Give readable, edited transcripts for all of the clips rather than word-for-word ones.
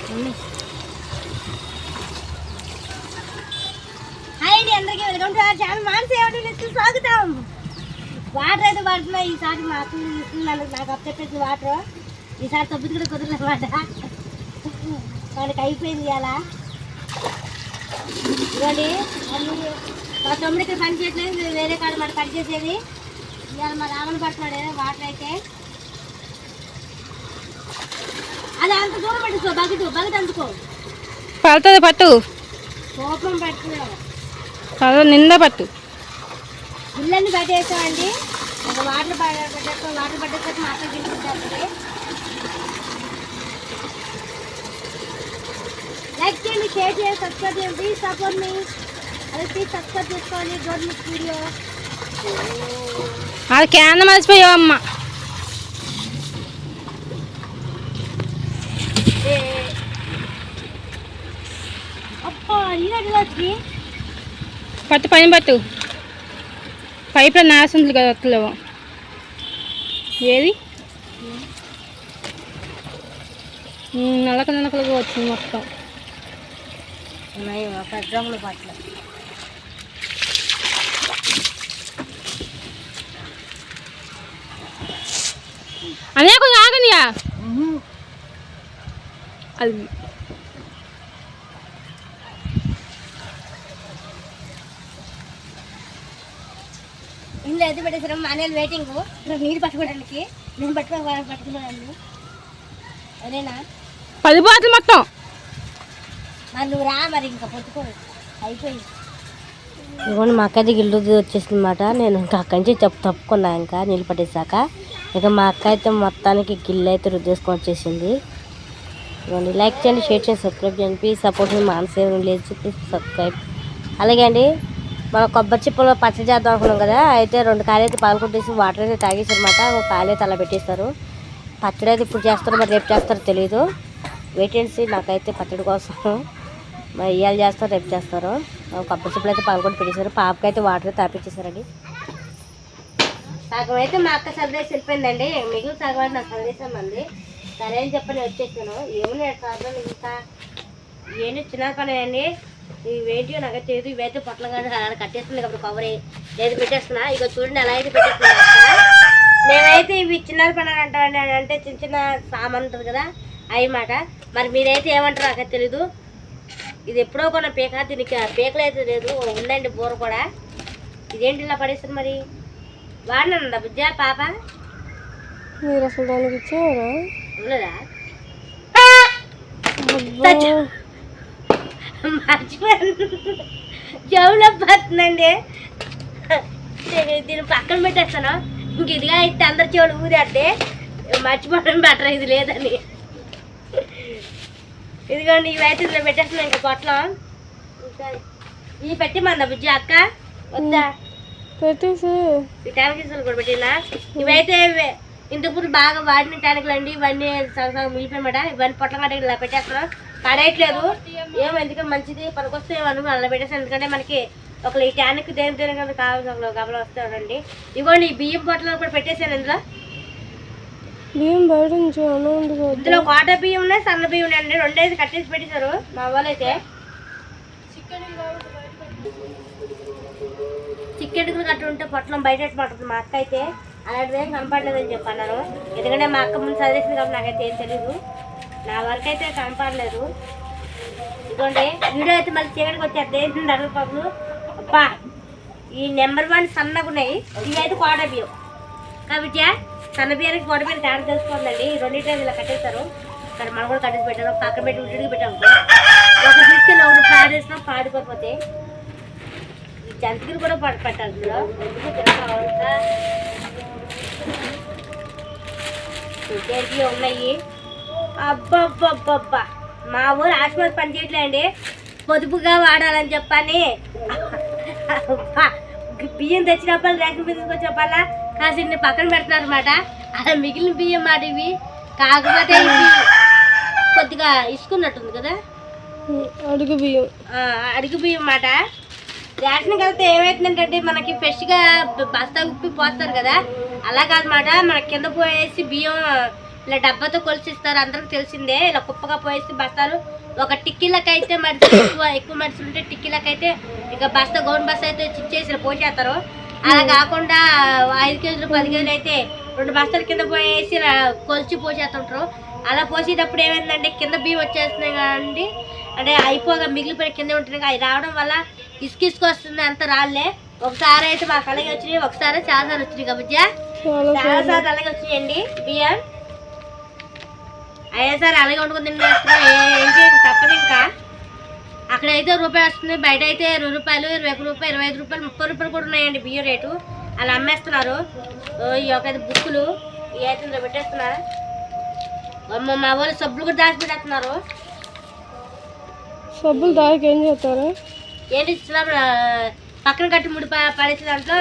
Hi అండి, అందరికీ welcome to our channel మానసేవకి స్వాగతం. వాటర్ అయితే పడుతున్నాయి. ఈసారి మా అక్క తీసుకున్నాను, నాకు అప్పచెప్పేసి వాటర్ ఈసారి తప్పుది కూడా కుదరదన్నమాట. వాళ్ళకి అయిపోయింది అలా. ఇవ్వండి అన్నీ మా తమ్ముడు ఇక్కడ పని చేయట్లేదు, వేరే కాడ మరి పని చేసేది. ఇవాళ మా రామని పడుతున్నాడు వాటర్ అయితే. అది అంత దూరం పెట్టుకో, బకెట్ అందుకో. పడుతుంది పట్టు, కోపం పెట్టుకున్నాడు. నిండా పట్టు. ఇళ్ళన్నీ పట్టేస్తామండి. ఒక వాటర్ పట్టేస్తాం, వాటర్ పట్టేస్తాక మాత్రం తీసుకుంటామండి. లైక్ చేయండి, షేర్ చేయండి, సబ్స్క్రైబ్ చేయండి. ప్లీజ్ సపోర్ట్ మీ. అదే ప్లీజ్ సబ్స్క్రైబ్ చేసుకోవాలి. గవర్నమెంట్ వీడియో అది క్యాన్ మర్చిపోయావు అమ్మ. అప్పా నీళ్ళు వచ్చి పట్టు, పైన పట్టు. పైపులో నాశనం కదా వస్తలేవు. ఏది నల్లకలుగా వచ్చింది మొత్తం. పెద్దములు పట్ల అనే కొంచెం ఆగనియా. అది ఇంట్లో అయితే పెట్టేసారు. మా అన్నయ్య వెయిటింగ్ నీళ్ళు పట్టుకోవడానికి. నేను పట్టుకున్నాను. అదేనా 10 బాటిల్ మొత్తం. మరి నువ్వు రా, మరి ఇంకా పొత్తుకో అయిపోయింది. ఇదిగోండి మా అక్క దగ్గర ఇల్లు వచ్చేసింది అనమాట. నేను ఇంకా అక్కడి నుంచి తప్పుకున్నా. ఇంకా నీళ్ళు పట్టేసాక ఇక మా అక్క అయితే మొత్తానికి గిల్లు అయితే రుద్దేసుకొని వచ్చేసింది. ఇదిగోండి లైక్ చేయండి, షేర్ చేయండి, సబ్స్క్రైబ్ చేయండి. ప్లీజ్ సపోర్ట్ మీ మానసేవ లేదు, ప్లీజ్ సబ్స్క్రైబ్. అలాగే అండి, మన కొబ్బరి చిప్పలో పచ్చడి చేద్దాం అనుకున్నాం కదా. అయితే 2 కాయలు అయితే పాల్గొట్టేసి వాటర్ అయితే తాగేసారనమాట. ఒక కాయలు అయితే అలా పెట్టేస్తారు. పచ్చడి అయితే ఇప్పుడు చేస్తారో మరి రేపు చేస్తారో తెలీదు. వెయిటెన్సీ నాకైతే పచ్చడి కోసం. మరి ఇవాళ చేస్తారో రేపు చేస్తారో. కొబ్బరి చిప్పలు అయితే పాల్గొట్టి పెట్టేశారు. పాపకైతే వాటర్ తాపించేశారండి. సగం అయితే మా అక్క సర్దేసి వెళ్ళిపోయిందండి. మిగిలిన సగం అయితే నాకు సర్దేశామండి. సరే అని చెప్పని వచ్చేసాను. ఏమన్నా సార్ ఇంకా ఏంటి చిన్న పని అండి. ఇవేంటియో నాకు తెలియదు. ఇవైతే పొట్లం కానీ అలా కట్టేస్తుంది కాబట్టి కవర్ ఏది పెట్టేస్తున్నా. ఇక చూడండి ఎలా అయితే పెట్టేస్తున్నా. మేమైతే ఇవి చిన్నది పని అంటామండి. అంటే చిన్న చిన్న సామాన్ ఉంటుంది కదా అవి మాట. మరి మీరైతే ఏమంటారు నాకు తెలీదు. ఇది ఎప్పుడో కొన్న పీక, దీనికి పీకలు అయితే లేదు. ఉందండి బూర కూడా. ఇదేంటి ఇలా పడేస్తుంది మరి. వాడినా బుజ్జ పాప మీరు అసలు దానికి ఇచ్చారా? ఉండదా మర్చిపోయాను. చెవులో పడుతుందండి. దీన్ని పక్కన పెట్టేస్తాను. ఇంక ఇదిగా అయితే అందరు చెవులు ఊదేస్తే మర్చిపోవడం బెటర్ ఇది లేదని. ఇదిగోండి ఇవైతే ఇందులో పెట్టేస్తున్నాను. ఇంకా పొట్లం ఇవి పెట్టి మన బుజ్జి అక్క వద్దా పెట్టేసి టానికీసులు కూడా పెట్టినా. ఇవైతే ఇంతకుముందు బాగా వాడిన టానికలు అండి. ఇవన్నీ సగం మిగిలిపోయినమాట. ఇవన్నీ పొట్లం కట్ట ఇలా పెట్టేస్తున్నాం. పడేయట్లేదు ఏమో, ఎందుకంటే మంచిది పనికొస్తే ఏమను అలా పెట్టేస్తాను. ఎందుకంటే మనకి ఒక ఈ టానిక్ దేని కదా కావాల్సిన ఒక గబలో వస్తాడండి. ఇవ్వండి ఈ బియ్యం పొట్లను కూడా పెట్టేసాను. ఇందులో బియ్యం బయట ఇందులో వాటర్ బియ్యం ఉన్నాయి, సన్న బియ్యం ఉన్నాయండి. 2 అయితే కట్టేసి పెట్టేశారు మా వాళ్ళు అయితే. చికెన్ కట్టి ఉంటే పొట్లం బయట పడుతుంది. మా అక్క అయితే అలాంటిది ఏం కనపడలేదని చెప్పన్నాను. ఎందుకంటే మా అక్క ముందు చదివేసింది కాబట్టి నాకైతే ఏం తెలీదు. నా వరకు అయితే కనపడలేదు. ఇదిగోండి వీడియో అయితే మళ్ళీ చీకటికి వచ్చేది అరవై పగులు. అబ్బా ఈ నెంబర్ 1 సన్నగా ఉన్నాయి. ఇవి అయితే కోట బియ్యం కాబట్టి సన్న బియ్యానికి కోట బియ్యం తేడా తెలుసుకోవాలండి. ఈ 2 ఇలా కట్టేస్తారు. కానీ మనం కూడా కట్టేసి పెట్టారు. పక్కన పెట్టి ఉడికి పెట్టాము. ఒక తీసుకెళ్ళి ఒకటి పాడేసినా పాడిపోతే ఈ జంతికలు కూడా పెట్టాలి. ఇందులో ఎందుకు ఉన్నాయి. అబ్బబ్బబ్బబ్బా మా ఊరు ఆసుపత్రి పని చేయట్లేండి. పొదుపుగా వాడాలని చెప్పని బియ్యం తెచ్చినప్పుడు రేషన్ బియ్యం తీసుకొచ్చినప్పుడల్లా కాసి పక్కన పెడుతున్నారు అనమాట. అలా మిగిలిన బియ్యం మాట ఇవి. కాకపోతే ఇవి కొద్దిగా ఇసుకున్నట్టుంది కదా అడుగు బియ్యం మాట. రేషన్కి వెళ్తే ఏమవుతుందంటే మనకి ఫ్రెష్గా బస్తా ఉప్పి పోస్తారు కదా, అలా కాదన్నమాట. మనకి కింద పోయేసి బియ్యం ఇలా డబ్బాతో కొలిసిస్తారు, అందరికి తెలిసిందే. ఇలా కుప్పగా పోయేసి బస్తాలు ఒక టిక్కీలకైతే మనిషి ఎక్కువ మనుషులు ఉంటే టిక్కీలకైతే ఇక బస్తా గౌన్ బస్తా అయితే చిచ్చేసి ఇలా పోసేస్తారు. అలా కాకుండా 5 కేజీలు 10 కేజీలు అయితే 2 బస్తాల కింద పోయేసి ఇలా కొలిచి పోసేస్తుంటారు. అలా పోసేటప్పుడు ఏమైందంటే కింద బియ్యం వచ్చేస్తున్నాయి కదండి, అంటే అయిపోగా మిగిలిపోయి కింద ఉంటున్నాయి. అవి రావడం వల్ల ఇసుక వస్తుంది, అంత రాళ్ళే. ఒకసారి అయితే మాకు అలాగే వచ్చినాయి, ఒకసారి చాలాసార్లు వచ్చినాయి కాబట్టి చాలాసార్లు అలాగే వచ్చినాయండి బియ్యం. అయ్యేసారి అలాగే వండుకుని తింటున్నాం. ఏంటి తప్పదు ఇంకా. అక్కడైతే రూపాయి వస్తుంది, బయట అయితే 20 రూపాయలు, 21 రూపాయలు, 25 రూపాయలు, 30 రూపాయలు కూడా ఉన్నాయండి బియ్యం రేటు. అలా అమ్మేస్తున్నారు. ఈ యొక్క బుక్కులు ఈ అయితే పెట్టేస్తున్నారు. మా వాళ్ళు సబ్బులు కూడా దాచిపెట్టేస్తున్నారు. సబ్బులు దానికి ఏం చేస్తారు? ఏంటి పక్కన కట్టి ముడి పడేసే దాంట్లో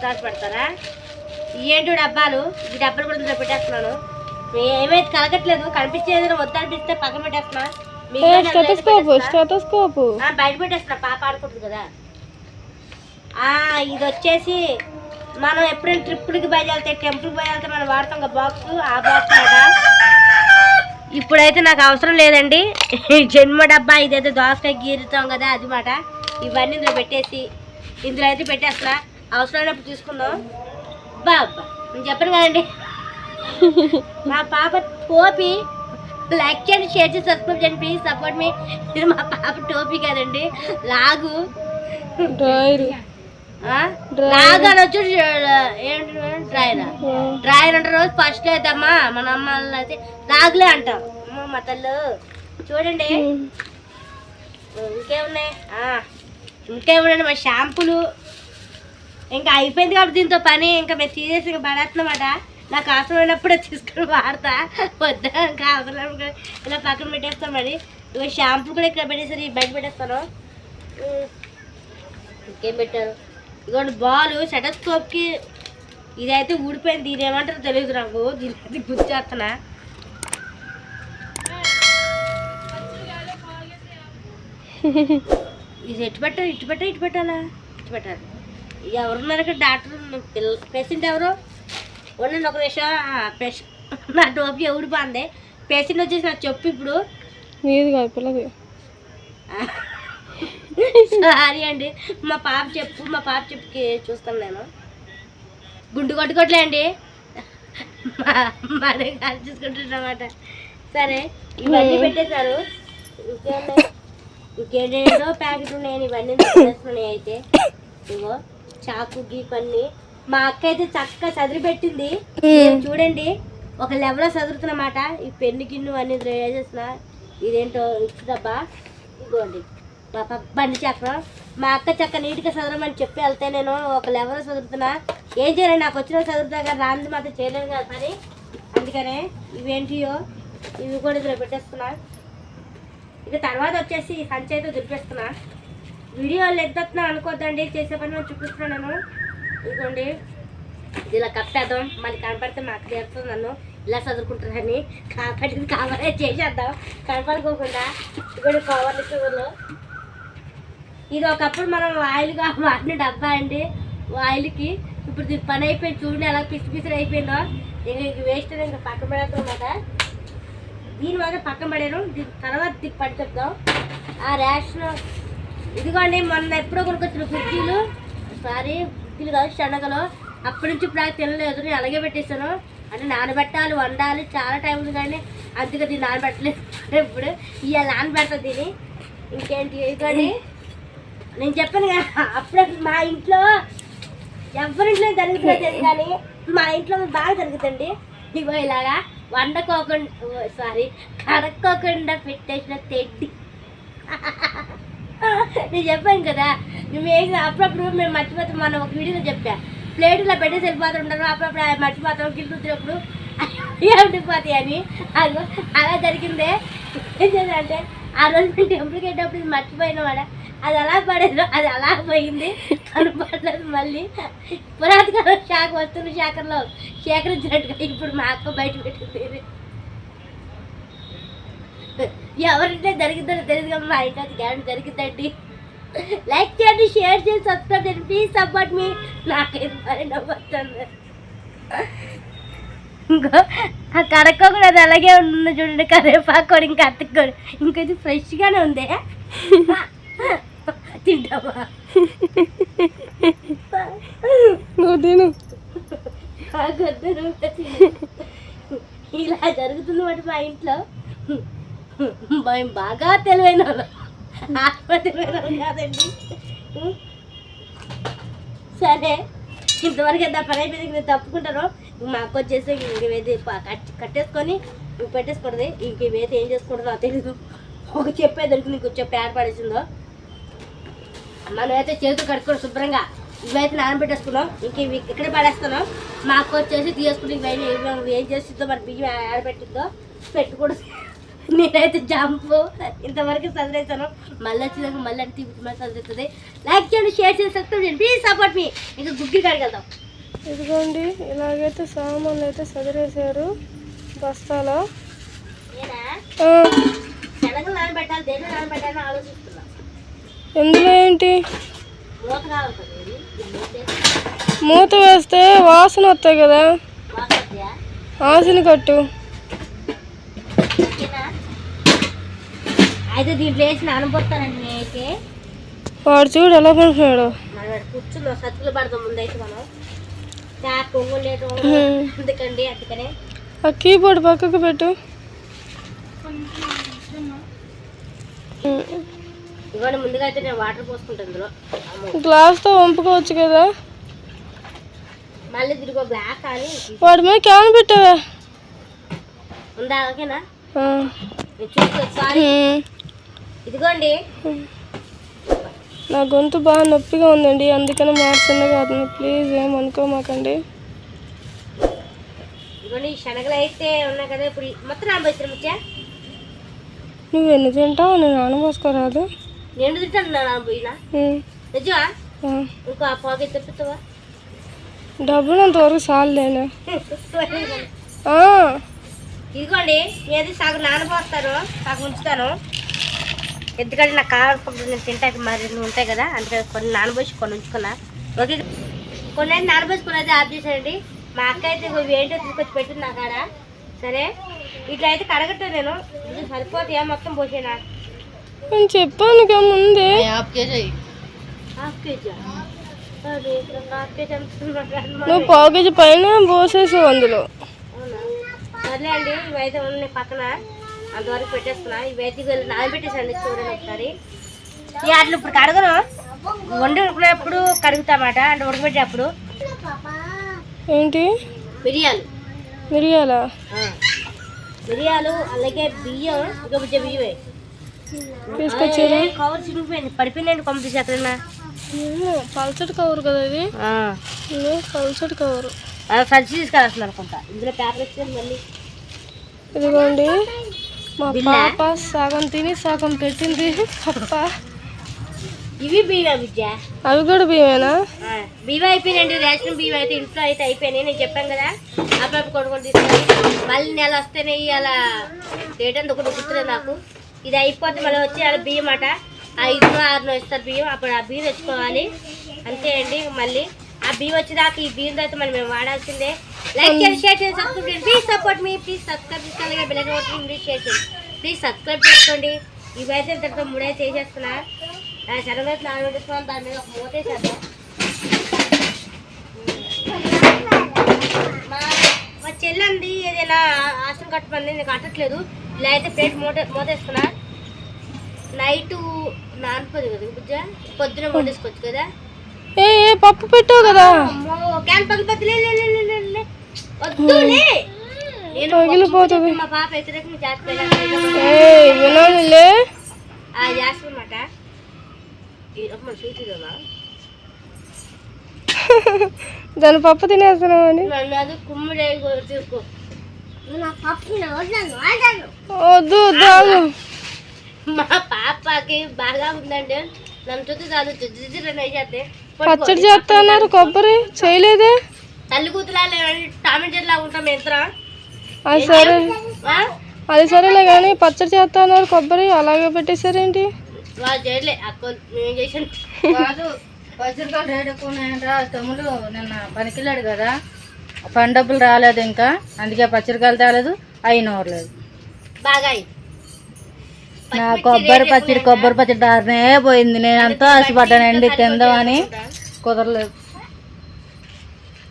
దాచిపెడతారా? ఏంటి డబ్బాలు, ఈ డబ్బాలు కూడా పెట్టేస్తున్నాను. ఏమైతే కలగట్లేదు, కనిపించేది వద్దనిపిస్తే పక్కన పెట్టేస్తున్నా. బయట పెట్టేస్తున్నా, పాప ఆడుకుంటుంది కదా. ఇది వచ్చేసి మనం ఎప్పుడైనా ట్రిప్పులకి బయలుదేరితే, టెంపుల్కి బయలుదేరితే మనం వాడతాం కదా బాక్స్, ఆ బాక్స్ కదా. ఇప్పుడైతే నాకు అవసరం లేదండి. జన్మ డబ్బా ఇదైతే దోసకాయ గీరుతాం కదా అది మాట. ఇవన్నీ ఇందులో పెట్టేసి ఇందులో అయితే పెట్టేస్తా, అవసరమైనప్పుడు తీసుకుందాం. బాబా నేను చెప్పను కదండి. మా పాప టోపీ లైక్ చేయండి, షేర్ చేసి సబ్స్క్రైబ్ చేయండి ప్లీజ్, సపోర్ట్ మీ. ఇది మా పాప టోపీ కదండి, లాగు లాగు అనొచ్చు. ఏంటి డ్రాయర్ అంటారు. రోజు ఫస్ట్ లేదమ్మా మన అమ్మ అయితే లాగులే అంటాం. మా తల్లు చూడండి ఇంకేమున్నాయి మా షాంపులు. ఇంకా అయిపోయింది కాబట్టి దీంతో పని ఇంకా మేము తీసేసి ఇంకా పడేస్తున్నమాట. నాకు అవసరమైనప్పుడే తీసుకుని వాడతా, వద్దా ఇంకా అవసరం ఇలా పక్కన పెట్టేస్తాం. మరి ఇక షాంపూ కూడా ఇక్కడ పెట్టేసరి బయట పెట్టేస్తాను. ఇంకేం పెట్టారు, ఇదిగోండి బాల్ సెటస్కోప్కి. ఇదైతే ఊడిపోయింది, దీని ఏమంటారో తెలియదు నాకు, దీని గుర్చేస్తున్నా. ఇది ఎటు పెట్టాలి, ఇటు పెట్టాలా, ఇటు పెట్టాలి. ఎవరున్నారు ఇక్కడ? డాక్టర్ పేషెంట్ ఎవరు? ఉండండి ఒక నిమిషం. నా టోపీ ఊడిపోయింది. పేషెంట్ వచ్చేసి నాకు చెప్పు ఇప్పుడు. సారీ అండి, మా పాప చెప్పుకి చూస్తాను నేను. గుండు కొట్టుకోవట్లే అండి, మా దగ్గర చూసుకుంటున్నమాట. సరే ఇవన్నీ పెట్టేశారు. ఇంకేంటో ప్యాకెట్ ఉన్నాయని ఇవన్నీ పెట్టేస్తున్నాయి. అయితే ఇగో చాకు గీపన్ని మా అక్క అయితే చక్కగా చదిరి పెట్టింది. చూడండి ఒక లెవెల్లో చదువుతున్నమాట. ఈ పెన్ను గిన్నె అన్ని వేసేసిన. ఇదేంటో ఇచ్చుదబ్బా, ఇదిగోండి మా పాప బండి చక్రం. మా అక్క చక్క నీట్గా చదవమని చెప్పి వెళ్తే నేను ఒక లెవెల్లో చదువుతున్నా. ఏం చేయాలి, నాకు వచ్చిన చదువుతా కదా, రాంది మాత్రం చేయలేదు కదా పని. అందుకనే ఇవేంటియో ఇవి కూడా ఇందులో పెట్టేస్తున్నా. ఇక తర్వాత వచ్చేసి సంచి అయితే దులిపేస్తున్నా. వీడియోలు ఎత్తుతున్నా అనుకోద్దండి, చేసే పని నేను చూపిస్తున్నాను. ఇదిగోండి ఇది ఇలా కప్పేద్దాం, మళ్ళీ కనపడితే మా అక్క చేస్తుంది నన్ను ఇలా చదువుకుంటారని. కాబట్టి కవరే చేసేద్దాం కనపడుకోకుండా. ఇక్కడ కవర్లు చూడలు. ఇది ఒకప్పుడు మనం ఆయిల్గా వాడిన డబ్బా అండి, ఆయిల్కి. ఇప్పుడు దీని పని అయిపోయింది, చూడండి అలా పిసిపిసిరి అయిపోయిందో. ఇంక వేస్ట్ ఇంకా పక్కన పడేద్దాం అన్నమాట. దీని మాత్రం పక్కన పడాను, దీని తర్వాత దీనికి పడి చెప్దాం. ఆ రేషన్ ఇదిగోండి మొన్న ఎప్పుడో కొనుక్కొచ్చిన కుర్చీలు, సారీ కుర్చీలు కాదు శనగలు. అప్పటి నుంచి ఇప్పుడు నాకు తినలేదు, నేను అలాగే పెట్టేస్తాను. అంటే నానబెట్టాలి, వండాలి, చాలా టైం ఉంది కానీ అందుకే దీన్ని నానబెట్టలేదు. ఇప్పుడు ఇవాళ నానబెడతాను దీన్ని. ఇంకేంటి ఇదిగోండి నేను చెప్పాను కదా, అప్పుడే మా ఇంట్లో ఎవరింట్లో జరుగుతుంది కానీ మా ఇంట్లో బాగా జరుగుతుంది. ఇగో ఇలాగా కడక్కోకుండా పెట్టేసిన తెడ్డి. నేను చెప్పాను కదా, మేము అప్పుడప్పుడు మేము మర్చిపోతాం. మనం ఒక వీడియోలో చెప్పా, ప్లేట్లో పెట్టేసి వెళ్ళిపోతుంటారు. అప్పుడప్పుడు మర్చిపోతాం, గిల్లు వచ్చినప్పుడు ఉండిపోతాయి అని. అదో అలా జరిగిందే. ఏం చేయాలంటే ఆ రోజు మేము టెంపుల్కి వెళ్ళేటప్పుడు ఇది మర్చిపోయినమాట. అది అలా పడేది, అది అలా పోయింది, కనపడలేదు. మళ్ళీ పురాతకాలం శాఖ వస్తున్న శాఖలో సేకరించినట్టుగా ఇప్పుడు మా అక్క బయట పెట్టింది. ఎవరింటే జరిగిందో తెలియదు కానీ మా ఇంట్లో గ్యారెంటీ జరిగిందండి. లైక్ చేయండి, షేర్ చేయండి, సబ్స్క్రైబ్ చేయండి ప్లీజ్, సపోర్ట్ మీ. నాకైతే మరి నవ్వుతుంది. ఇంకో ఆ కడక్క కూడా అది అలాగే ఉంది చూడండి, కరివేపాకు ఇంకా అతుక్కోడు. ఇంకా ఇది ఫ్రెష్గానే ఉంది. తింటావా? నువ్వు తిను. ఇలా జరుగుతుంది మాట మా ఇంట్లో. బాగా తెలివైన ఆత్మ తెలివైన కాదండి. సరే, ఇంతవరకు ఎంత పని అయిపోయింది, నేను తప్పుకుంటాను. మా అక్క వచ్చేసి ఇంకేది కట్టేసుకొని పెట్టేసుకోండి. ఇంకేమైతే ఏం చేసుకుంటుందో నాకు తెలీదు. ఒక చెప్పే దొరికింది, ఇంకో చెప్పి ఏర్పడేసిందో. మనమైతే చేతులు కట్టుకోండి శుభ్రంగా. ఇవైతే నానబెట్టేసుకున్నాం, ఇంక ఇవి ఎక్కడ పడేస్తున్నాం. మా అక్క వచ్చేసి తీసుకుని ఇవన్నీ ఏం చేస్తుందో, మరి బియ్యం ఆడబెట్టిందో పెట్టుకూడదు. నేనైతే జంపు ఇంతవరకు చదివేస్తాను. మళ్ళీ వచ్చినాక మళ్ళీ అంటే మళ్ళీ చదువుతుంది. లైక్ చేయండి, షేర్ చేయండి, సబ్స్క్రైబ్ చేయండి, ప్లీజ్ సపోర్ట్ మీ. ఇంకా గుగ్గి కాడికి వెళ్దాం. ఇదిగోండి ఇలాగైతే సామాన్లు అయితే చదివేశారు బస్తాలో. శనగలు నానబెట్టాలి, దేని నానబెట్టాలని ఆలోచిస్తున్నా. ఎందులో ఏంటి మూత కావాలి, మూత వేస్తే వాసన వస్తాయి కదా, వాసన కట్టు. అయితే దీంట్లో వేసి నానబోతానండి నేనైతే. వాడు చూడు ఎలా పడుతున్నాడు. మనం కూర్చుందాం, సత్తులు పడదాం ముందైతే మనం. పొంగులు లేదు అందుకండి, అందుకనే. ఆ కీబోర్డ్ పక్కకు పెట్టు. ఇవాళ ముందుగా అయితే నేను వాటర్ పోసుకుంటాను ఇందులో. గ్లాస్తో వంపుకోవచ్చు కదా. మళ్ళీ తిరిగో బ్లాక్ అని వాడి మీద క్యాన్ పెట్టావా? ఉందా? ఓకేనా? చూసుకో. ఇదిగోండి, నా గొంతు బాగా నొప్పిగా ఉందండి, అందుకని మాట్లాడిగా అవుతుంది. ప్లీజ్ ఏమనుకోమాకండి. ఇదిగోండి శనగలు అయితే ఉన్నాయి కదా, ఇప్పుడు మొత్తం నానబోయిస్తాను. ముచ్చా నువ్వు ఎన్ని తింటావు? నేను నానబోసుకోరాదు. నేను తింటాను నానబోయినా నిజమా? ఇంకో ఆ పాకె తెప్పిస్తావా? డబ్బులు అంతవరకు చాలులేనా? ఇదిగోండి, ఏది సగం నానబోస్తాను, సగం ఉంచుతాను. ఎందుకంటే నాకు కావాలి, నేను తింటాకి మరి ఉంటాయి కదా, అందుకని కొన్ని నానబోసి కొన్ని ఉంచుకున్నా. ఓకే, కొన్ని అయితే నానబోసుకుని అయితే ఆఫ్ చేసానండి. మా అక్క అయితే ఏంటో తీసుకొచ్చి పెట్టింది నా కాడ. సరే, ఇట్లా అయితే కడగట్టు నేను. ఇది సరిపోతే మొత్తం పోసేనా? నేను చెప్పాను కదా ముందే. హాఫ్ కేజీ నువ్వు పావు కేజీ పైన పోసేసావు అందులో. అవునా? సర్లే అండి, ఇవైతే ఉన్నాయి పక్కన, అంతవరకు పెట్టేస్తున్నా. ఇవైతే వీళ్ళు నానబెట్టేసండి చూడండి ఒకసారి. ఈ అట్లా ఇప్పుడు కడగను, వండుకునేప్పుడు కడుగుతామాట, అంటే ఉడకబెట్టేటప్పుడు. ఏంటి? మిరియాలా? మిరియాలు అలాగే బియ్యం, ఇంకా బియ్యమే తీసుకొచ్చారు. కవర్ చిరిగిపోయింది, పడిపోయిందండి పంపించి ఎక్కడన్నా. పల్సటి కవర్ కదా ఇది, పల్సటి కవరు. సంచి తీసుకెళ్ళాల్సింది అనుకుంటా. ఇందులో పేపర్ ఇచ్చింది మళ్ళీ. ఇదిగోండి మా పాప సగం తిని సగం పెట్టింది పప్ప. ఇవి బియ్యం విద్య, అవి కూడా బియ్యమేనా? బియ్యం అయిపోయినండి, రేషన్ బియ్యం అయితే ఇంట్లో అయితే అయిపోయినాయి. నేను చెప్పాను కదా, అప్పుడప్పుడు కొనుక్కొని తీసుకొని మళ్ళీ నెల వస్తేనే అలా డేట్ అంతా ఒకటి గుర్తులేదు నాకు. ఇది అయిపోతే మళ్ళీ వచ్చి అలా బియ్యం అట 5-6 ఇస్తారు బియ్యం. అప్పుడు ఆ బియ్యం తెచ్చుకోవాలి, అంతే అండి. మళ్ళీ ఆ బియ్యం వచ్చేదాకా ఈ బియ్యంతో అయితే మనం మేము వాడాల్సిందే. లైక్ చేయండి, షేర్ చేయండి, సబ్స్క్రైబ్ చేయండి, please support me. Please subscribe చేసుకోవాలి, బెల్ ఐకాన్ కొట్టి ఇంగ్లీష్ షేర్ చేయండి, ప్లీజ్ సబ్స్క్రైబ్ చేసుకోండి. ఇవైతే దాంట్లో 3 అయితే వేసేస్తున్నా. శనగలు నానబెట్టుకున్నాను, దాని మీద ఒక మూత వేసేద్దాం. మా చెల్లండి ఏదైనా ఆశలు కట్టమంది, నేను కట్టట్లేదు. ఇలా అయితే ప్లేట్ మూత వేసుకున్నా. నైట్ నానిపోదు కదా బుజ్జ, పొద్దున వండేసుకోవచ్చు కదా. ఏ పప్పు పెట్టావు కదా. క్యాన్ పగిలిపోతుంది, వద్దులే. పగిలిపోతుంది. మా పాప వ్యతిరేకంగా చేస్తానమాట. దాని పప్పు తినేస్తున్నావు అని. అది కుమ్మిడి తీసుకో. వద్దు వద్దు. మా పాపకి బాగా ఉందండి, నన్ను చూస్తే చాలు చేస్తే. పచ్చడి చేస్తా అన్నారు, కొబ్బరి చేయలేదే. తల్లి కూతురు టామెంట్ చెట్లా ఉంటాం యంత్రం. అది సరే, అది సరేలే కానీ పచ్చడి చేస్తా అన్నారు, కొబ్బరి అలాగే పెట్టేశారేంటి? వాళ్ళు చేయలే అక్క, నేను చేసాను కాదు. పచ్చడికాయలు రేట్ ఎక్కువ ఉన్నాయంట. తమ్ముడు నిన్న పనికిళ్ళాడు కదా, పని డబ్బులు రాలేదు ఇంకా, అందుకే పచ్చడికాయలు తేలేదు, అవి నూరలేదు. బాగా నా కొబ్బరి పచ్చడి దారినే పోయింది. నేను ఎంతో ఆశపడ్డానండి తిందామని, కుదరలేదు.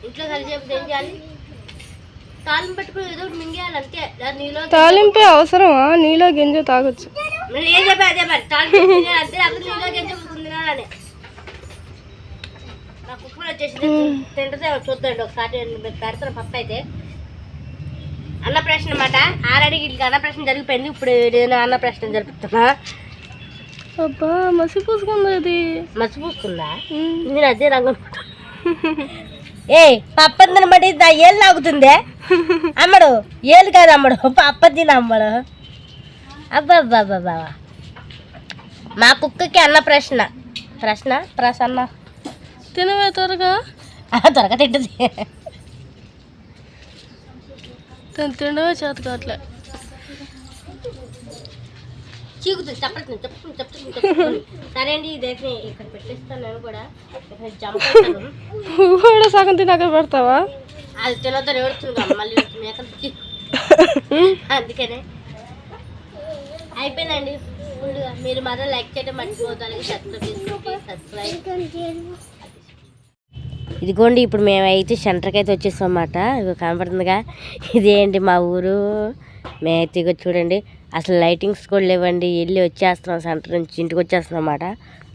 ఇంట్లో కలిసేపు ఏం చేయాలి? తాలింపు పెట్టుకుని ఏదో మింగేయాలి అంతే. నీలో తాలింపే అవసరమా? నీలో గింజ తాగొచ్చు. నేను ఏం చెప్పా అదే మరి, తాలింపు అంతే, అప్పుడు నీలో గింజ తినాలని. నా కుక్కలు వచ్చేసింది, తింటే చూద్దండి ఒకసారి పెడతాను పప్పు అయితే. అన్నప్రాషన్ అన్నమాట. ఆల్రెడీ వీళ్ళకి అన్నప్రాషన్ జరిగిపోయింది, ఇప్పుడు నేను అన్నప్రాషన్ జరుపుతున్నా. అబ్బా మసి పూసుకుందా అది? మసి పూసుకుందా? నేను అదే రంగు. ఏ పప్పని తినబడి నా ఏళ్ళు లాగుతుందే అమ్మడు, ఏళ్ళు కాదు అమ్మడు, పప్ప తిన అమ్మడు. అబ్బాబ్బాబ్బా, మా కుక్కకి అన్న ప్రసన్న తినవే త్వరగా. త్వరగా తింటుంది. తినవే చేత కావట్లే. చీకుతుంది, చెప్తుంది. సరే అండి, ఇదైతే ఇక్కడ పెట్టేస్తాను. నేను కూడా నువ్వు కూడా సగం తినాక పెడతావా? అది తినొద్దు ఏడుతుంది మళ్ళీ మేకలకి, అందుకనే అయిపోయిందండి. ఫుల్గా మీరు మాత్రం లైక్ చేయడం మర్చిపోతారు, సబ్స్క్రైబ్. ఇదిగోండి, ఇప్పుడు మేమైతే సెంటర్కి అయితే వచ్చేసాం అన్నమాట. ఇక కనపడుతుందిగా, ఇదేంటి మా ఊరు. మేమైతే ఇక చూడండి, అసలు లైటింగ్స్ కూడా లేవండి. వెళ్ళి వచ్చేస్తున్నాం, సెంటర్ నుంచి ఇంటికి వచ్చేస్తున్నాం అన్నమాట.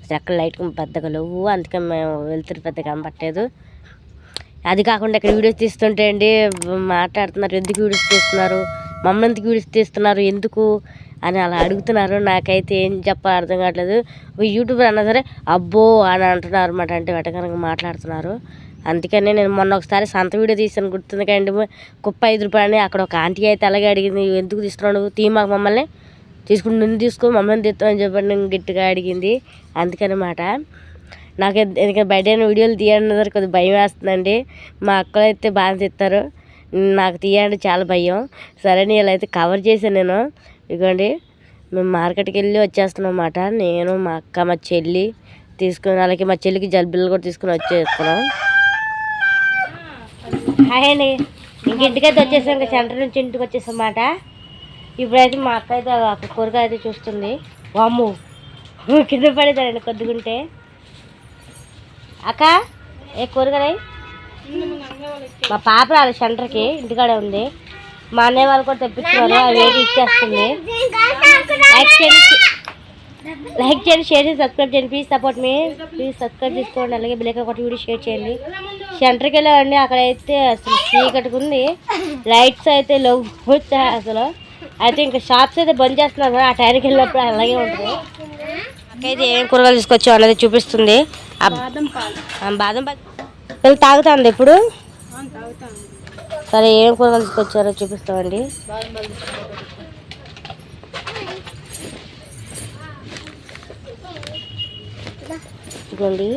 అసలు ఎక్కడ లైటింగ్ పెద్దగా లేవు, అందుకని మేము వెళ్తురు పెద్దగా కనపట్టలేదు. అది కాకుండా ఇక్కడ వీడియోస్ తీస్తుంటే అండి మాట్లాడుతున్నారు, ఎందుకు వీడియోస్ తీస్తున్నారు, మమ్మల్ని ఎందుకు వీడియోస్ తీస్తున్నారు, ఎందుకు అని అలా అడుగుతున్నారు. నాకైతే ఏం చెప్పాలో అర్థం కావట్లేదు. యూట్యూబర్ అన్నా సరే అబ్బో అని అంటున్నారు అన్నమాట, అంటే వెటకరంగా మాట్లాడుతున్నారు. అందుకనే నేను మొన్న ఒకసారి సంత వీడియో తీసాను, గుర్తుంది కండి, కుప్ప 5 రూపాయలని. అక్కడ ఒక ఆంటీ అయితే అలాగే అడిగింది, ఎందుకు తీస్తున్నావు నువ్వు, తీమాకు మమ్మల్ని, తీసుకుని నిన్ను తీసుకో మమ్మల్ని తీస్తామని చెప్పండి నేను గట్టిగా అడిగింది. అందుకనమాట నాకు ఎందుకంటే బయట వీడియోలు తీయండి కొద్దిగా భయం వేస్తుందండి. మా అక్కలు అయితే బాగా తీస్తారు, నాకు తీయండి చాలా భయం. సరే ఇలా అయితే కవర్ చేశాను నేను. ఇదిగోండి, మేము మార్కెట్కి వెళ్ళి వచ్చేస్తున్నాం అన్నమాట. నేను మా అక్క మా చెల్లి తీసుకుని, అలాగే మా చెల్లికి జల్బిల్లు కూడా తీసుకుని వచ్చేస్తున్నాం. హాయ్ అండి, ఇంక ఇంటికైతే వచ్చేసాం, ఇంకా సెంటర్ నుంచి ఇంటికి వచ్చేసాం అన్నమాట. ఇప్పుడైతే మా అక్క అయితే ఒక కూరగాయ అయితే చూస్తుంది. వామ్ము కింద పడేదారండి కొద్దిగుంటే. అక్క ఏ కూరగాయ? మా పాప రాలేదు సెంటర్కి, ఇంటికాడే ఉంది. మా అన్నయ్య వాళ్ళు కూడా తెప్పించున్నారు, అవి ఏది ఇచ్చేస్తుంది. లైక్ చేయండి, షేర్ చేసి సబ్స్క్రైబ్ చేయండి. Please support me, please subscribe చేసుకోండి. అలాగే బిల్ ఒకటి వీడియో షేర్ చేయండి. సెంటర్కి వెళ్ళండి, అక్కడైతే అసలు చీకట్టుకుంది, లైట్స్ అయితే లేవు అసలు. అయితే ఇంకా షాప్స్ అయితే బంద్ చేస్తున్నారు, ఆ టైంకి వెళ్ళినప్పుడు అలాగే ఉంటుంది. అయితే ఏం కూరగాయలు తీసుకొచ్చావు అనేది చూపిస్తుంది. బాదం పాలు తాగుతుంది ఇప్పుడు. సరే ఏం కూరగాయలు తీసుకొచ్చారో చూపిస్తామండి. ఇదిగోండి,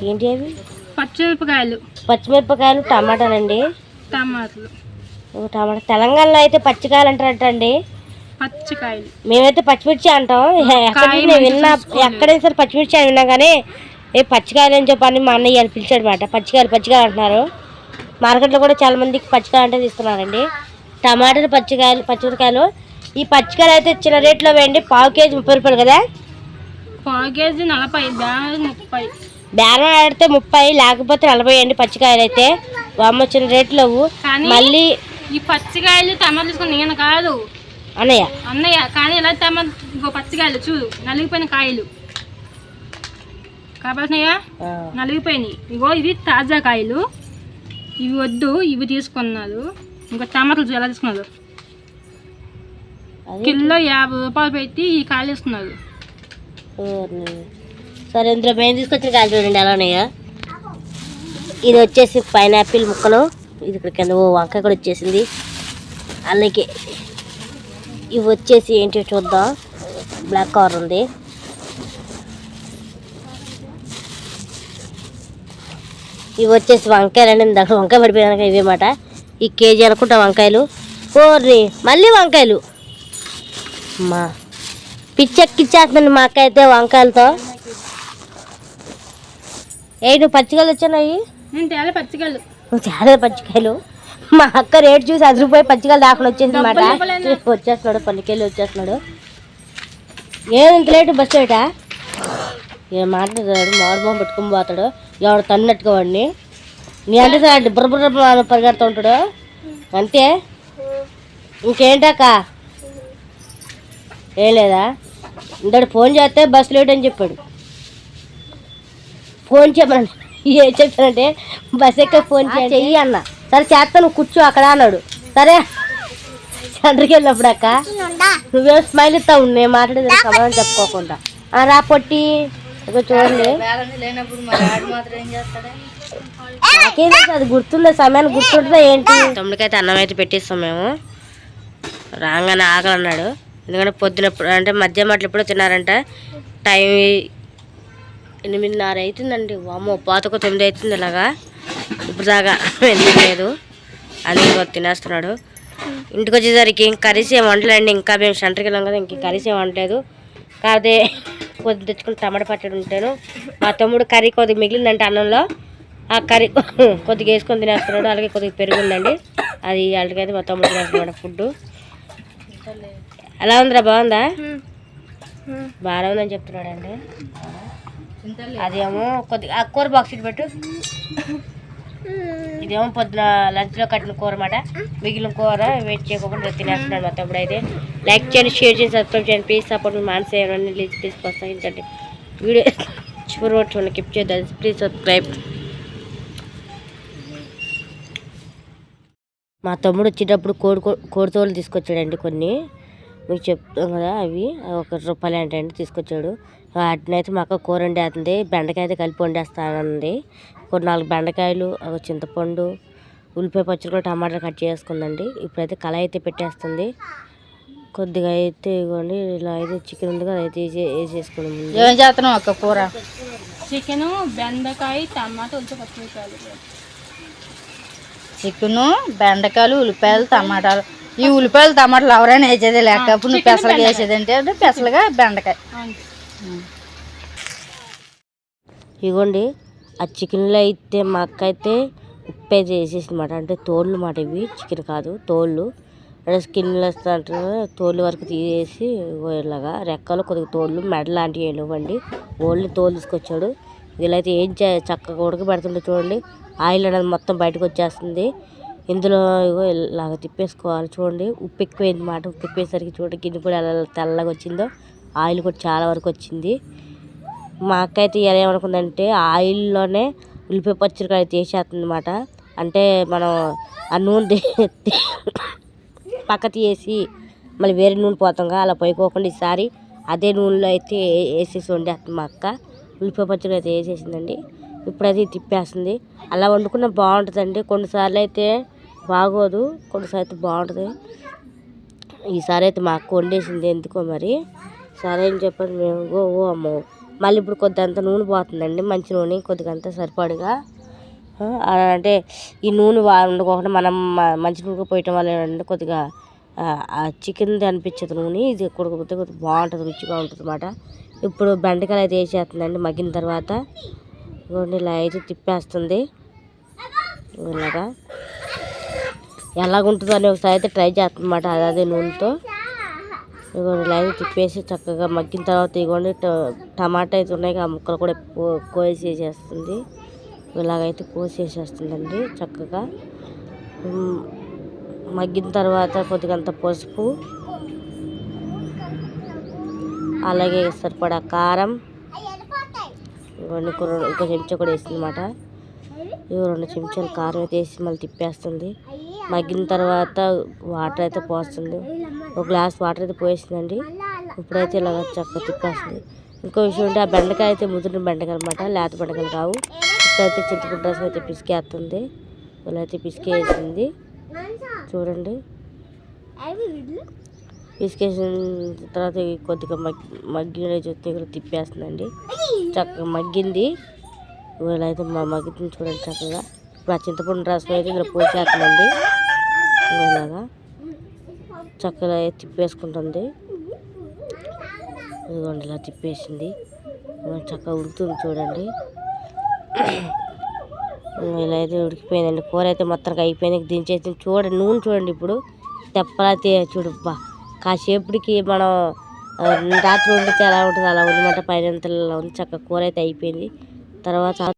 ఏంటి అవి? పచ్చిమిరపకాయలు టమాటాలండి. టమాటా తెలంగాణలో అయితే పచ్చికాయలు అంటారంటండి, పచ్చికాయలు. మేమైతే పచ్చిమిర్చి అంటాం. ఎక్కడ విన్నా, ఎక్కడైనా సరే పచ్చిమిర్చి అని విన్నా కానీ ఏ పచ్చికాయలు అని చెప్పని మా అన్నయ్య పిలిచాడు అనమాట. పచ్చికాయలు అంటున్నారు. మార్కెట్లో కూడా చాలా మందికి పచ్చికాయలు అంటే తీసుకున్నారండి. టమాటాలు, పచ్చిమిరకాయలు. ఈ పచ్చికాయలు అయితే చిన్న రేట్లో వేయండి, పావు కేజీ 30 రూపాయలు కదా, పావు కేజీ 40, 30. బేరం ఆడితే 30, లేకపోతే 40 అండి పచ్చికాయలు అయితే. వామ్మ చిన్న రేట్లో. మళ్ళీ ఈ పచ్చికాయలు టమాటాలు తీసుకుని నేను కాదు అన్నయ్య కానీ ఎలా టమాటా పచ్చికాయలు చూడు, నలిగిపోయిన కాయలు కాపాసినయ్యా, నలిగిపోయినాయి. ఇగో ఇవి తాజా కాయలు, ఇవి వద్దు, ఇవి తీసుకున్నారు. ఇంకా టమాటాలు ఎలా తీసుకున్నారు, కిలో 50 రూపాయలు పెట్టి ఈ కాయలు తీసుకున్నారు. సరే, ఇందులో మేము తీసుకొచ్చిన కాయలు చూడండి ఎలా ఉన్నాయా. ఇది వచ్చేసి పైనాపిల్ ముక్కలు, ఇది ఇక్కడ కింద వంకాయ కూడా వచ్చేసింది. అలాగే ఇవి వచ్చేసి ఏంటో చూద్దాం, బ్లాక్ కవర్ ఉంది. ఇవి వచ్చేసి వంకాయలు అండి, ఇందాక వంకాయ పడిపోయాక ఇవేమాట. ఈ కేజీ అనుకుంటా వంకాయలు. ఓర్రి మళ్ళీ వంకాయలు, మా పిచ్చెక్కిచ్చేస్తుందండి మా అక్క అయితే వంకాయలతో. నువ్వు పచ్చికాయలు వచ్చాయి, నేను చాలా పచ్చికాయలు, నువ్వు చాలా పచ్చికాయలు. మా అక్క రేటు చూసి 10 రూపాయలు పచ్చికాయలు దాకా వచ్చేసింది అన్నమాట. వచ్చేస్తున్నాడు, పనికెళ్ళి వచ్చేస్తున్నాడు. ఏం ఇంత లేటు బస్సు లేటా? ఏం మాట్లాడతాడు, మామిడి పెట్టుకుని పోతాడు, ఎవడు తన్నట్టుగా వాడిని. నీ అంటే సార్ బుర్ర పరిగెడుతూ ఉంటాడు అంతే. ఇంకేంటక్క ఏం లేదా? ఇంతటి ఫోన్ చేస్తే బస్సు లేట్ అని చెప్పాడు. ఫోన్ చెప్పానండి, ఏం చెప్పానంటే బస్ ఎక్క ఫోన్ చెయ్యి అన్న. సరే చేస్తా, నువ్వు కూర్చో అక్కడ అన్నాడు. సరే సెంటర్కి వెళ్ళినప్పుడు అక్క నువ్వేం స్మైల్ ఇస్తావు, నేను మాట్లాడేది సమాధానం చెప్పుకోకుండా. రా పొట్టి చూడండి. నాకేం అది గుర్తుండే సమయాన్ని గుర్తుంటుందా ఏంటి? తమ్ముడికైతే అన్నం అయితే పెట్టిస్తాం మేము. రాగానే ఆకలి అన్నాడు. ఎందుకంటే పొద్దునప్పుడు అంటే మధ్యాహ్నం అట్లా ఎప్పుడో తిన్నారంట. టైం 8:30 అవుతుందండి. అమ్మో 8:09 అవుతుంది. ఇలాగా ఇప్పుడు దాకా వెళ్ళలేదు. అందుకే తినేస్తున్నాడు. ఇంటికి వచ్చేసరికి ఇంక కర్రీస్ ఏం వండలేండి. ఇంకా మేము సెంటర్కి వెళ్ళాం కదా, ఇంక కర్రీస్ ఏం వండలేదు. కాకపోతే కొద్దిగా తెచ్చుకుని టమాటా పచ్చడి ఉంటాను. మా తమ్ముడు కర్రీ కొద్దిగా మిగిలిందంటే అన్నంలో, ఆ కర్రీ కొద్దిగా వేసుకొని తినేస్తున్నాడు. అలాగే కొద్దిగా పెరుగుందండి, అది వాళ్ళకైతే మా తమ్ముడు తినేస్తున్నాడు ఫుడ్. ఎలా ఉందిరా? బాగుందా? బాగా ఉందని చెప్తున్నాడండి. అదేమో కొద్దిగా ఆ కూర బాక్స్ పెట్టు. ఇదేమో పొద్దున లంచ్లో కట్టిన కూర అన్నమాట. మిగిలిన కూర వెయిట్ చేయకుండా తినేస్తున్నాడు మా తమ్ముడు. అయితే లైక్ చేయండి, షేర్ చేయండి, సబ్స్క్రైబ్ చేయండి. Please support me Manasa please ప్రోత్సహించండి. వీడియో చివరి వరకు చూడండి, కిప్ చేద్దాం. Please subscribe. మా తమ్ముడు వచ్చేటప్పుడు కోడితోలు తీసుకొచ్చాడండి. కొన్ని మీకు చెప్తాం కదా, అవి 1 రూపాయలు ఏంటండి తీసుకొచ్చాడు. వాటినైతే మా అక్క కూర వండేస్తుంది. బెండకాయ అయితే కలిపి వండేస్తానండి. 4 బెండకాయలు, చింతపండు, ఉల్లిపాయ పచ్చడి కూడా టమాటాలు కట్ చేసుకుందండి. ఇప్పుడైతే కళాయి అయితే పెట్టేస్తుంది. కొద్దిగా అయితే ఇవ్వండి, ఇలా అయితే చికెన్ ఉంది కదా, అయితే వేసేసుకున్నాం. ఏం చేస్తున్నావు అక్క కూర? చికెను, బెండకాయ, టమాటా, ఉల్లిపాయ పచ్చిమిరపకాయలు. చికెను, బెండకాయలు, ఉల్లిపాయలు, టమాటాలు. ఈ ఉల్లిపాయలు టమాటాలు ఎవరైనా వేసేది లేక అప్పుడు నువ్వు పెసలుగా వేసేది అంటే పెసలుగా బెండకాయ. ఇవ్వండి ఆ చికెన్లో అయితే మా అక్క అయితే ఉప్పు అయితే వేసేసింది అన్నమాట. అంటే తోళ్ళు మాట, ఇవి చికెన్ కాదు తోళ్ళు. అంటే స్కిన్లు వస్తుంటారు, తోళ్ళు వరకు తీసేసి ఇలాగా రెక్కలు కొద్దిగా తోళ్ళు మెడ లాంటివి ఇవ్వండి. ఓన్లీ తోలు తీసుకొచ్చాడు. వీళ్ళైతే ఏం చక్కగా ఉడకబెడుతుంటే చూడండి, ఆయిల్ అనేది మొత్తం బయటకు వచ్చేస్తుంది. ఇందులో ఇగో ఇలాగ తిప్పేసుకోవాలి. చూడండి ఉప్పు ఎక్కువైంది మాట. ఉప్పు ఎక్కువేసరికి చూడండి గిన్నె కూడా ఎలా తెల్లగా వచ్చిందో, ఆయిల్ కూడా చాలా వరకు వచ్చింది. మా అక్క అయితే ఇలా ఏమనుకుందంటే ఆయిల్లోనే ఉల్లిపాయ పచ్చడి అయితే వేసేస్తుంది అన్నమాట. అంటే మనం ఆ నూనె పక్క తీసి మళ్ళీ వేరే నూనె పోతాంగా, అలా పోయిపోకుండా ఈసారి అదే నూనెలో అయితే వేసేసి వండేస్తుంది మా అక్క. ఉల్లిపాయ పచ్చడి అయితే వేసేసిందండి. ఇప్పుడైతే తిప్పేస్తుంది. అలా వండుకున్న బాగుంటుందండి. కొన్నిసార్లు అయితే బాగోదు, కొన్నిసార్లు అయితే బాగుంటుంది. ఈసారి అయితే మా అక్క వండేసింది ఎందుకో మరి. సరే అని చెప్పండి మేము ఓ అమ్మో. మళ్ళీ ఇప్పుడు కొద్దిగంత నూనె పోతుందండి, మంచి నూనె కొద్దిగా అంతా సరిపడగా. అంటే ఈ నూనె వండుకోకుండా మనం మంచి నూనె పోయటం వల్ల ఏంటంటే కొద్దిగా చికెన్ది అనిపించదు నూనె. ఇది కొద్దిగా బాగుంటుంది, రుచిగా ఉంటుంది అన్నమాట. ఇప్పుడు బెండకాయలు అయితే వేసేస్తుందండి మగ్గిన తర్వాత. ఇవ్వండి ఇలా అయితే తిప్పేస్తుంది. ఇలాగా ఎలాగుంటుందో అని ఒకసారి అయితే ట్రై చేస్తుంది అన్నమాట, అదే నూనెతో. ఇవ్వండి ఇలా అయితే తిప్పేసి చక్కగా మగ్గిన తర్వాత ఇవ్వండి టమాటా అయితే ఉన్నాయి, ఆ ముక్కలు కూడా కోసేసేస్తుంది. ఇలాగైతే కోసేసేస్తుందండి చక్కగా. మగ్గిన తర్వాత కొద్దిగా అంత పసుపు, అలాగే సరిపడా కారం, ఇవన్నీ ఒక చెంచా కూడా వేస్తుంది అన్నమాట. 2 చెంచాలు కారం అయితే వేసి మళ్ళీ తిప్పేస్తుంది. మగ్గిన తర్వాత వాటర్ అయితే పోస్తుంది. 1 గ్లాస్ వాటర్ అయితే పోసిందండి. ఇప్పుడైతే ఇలాగ చక్కగా తిప్పేస్తుంది. ఇంకో విషయం అంటే ఆ బెండకాయ అయితే ముదిరిన బెండకాయ అనమాట, లేత బెండకాయలు కావు. ఇప్పుడైతే చింతపండు రసం అయితే పిసికేస్తుంది. ఇలా అయితే పిసికేసింది చూడండి. పిసికేసిన తర్వాత కొద్దిగా మగ్గిన చూస్తే ఇక్కడ తిప్పేస్తుందండి. చక్కగా మగ్గింది. ఇలా అయితే మగ్గుతుంది చూడండి చక్కగా. ఇప్పుడు ఆ చింతపండు రసం అయితే ఇక్కడ పోసేస్తుందండి. ఇలాగా చక్కగా తిప్పేసుకుంటుంది. ఇదిగోండి ఇలా తిప్పేసింది, చక్కగా ఉడుకుతుంది చూడండి. ఇలా అయితే ఉడికిపోయిందండి. కూర అయితే మొత్తానికి అయిపోయింది. దించేసి చూడండి, నూనె చూడండి ఇప్పుడు తెప్పలైతే చూడు బా. కాసేపటికి మనం రాత్రి వండితే ఎలా ఉంటుంది అలా ఉంది మాట. పైన ఉంది చక్కగా కూర అయితే అయిపోయింది. తర్వాత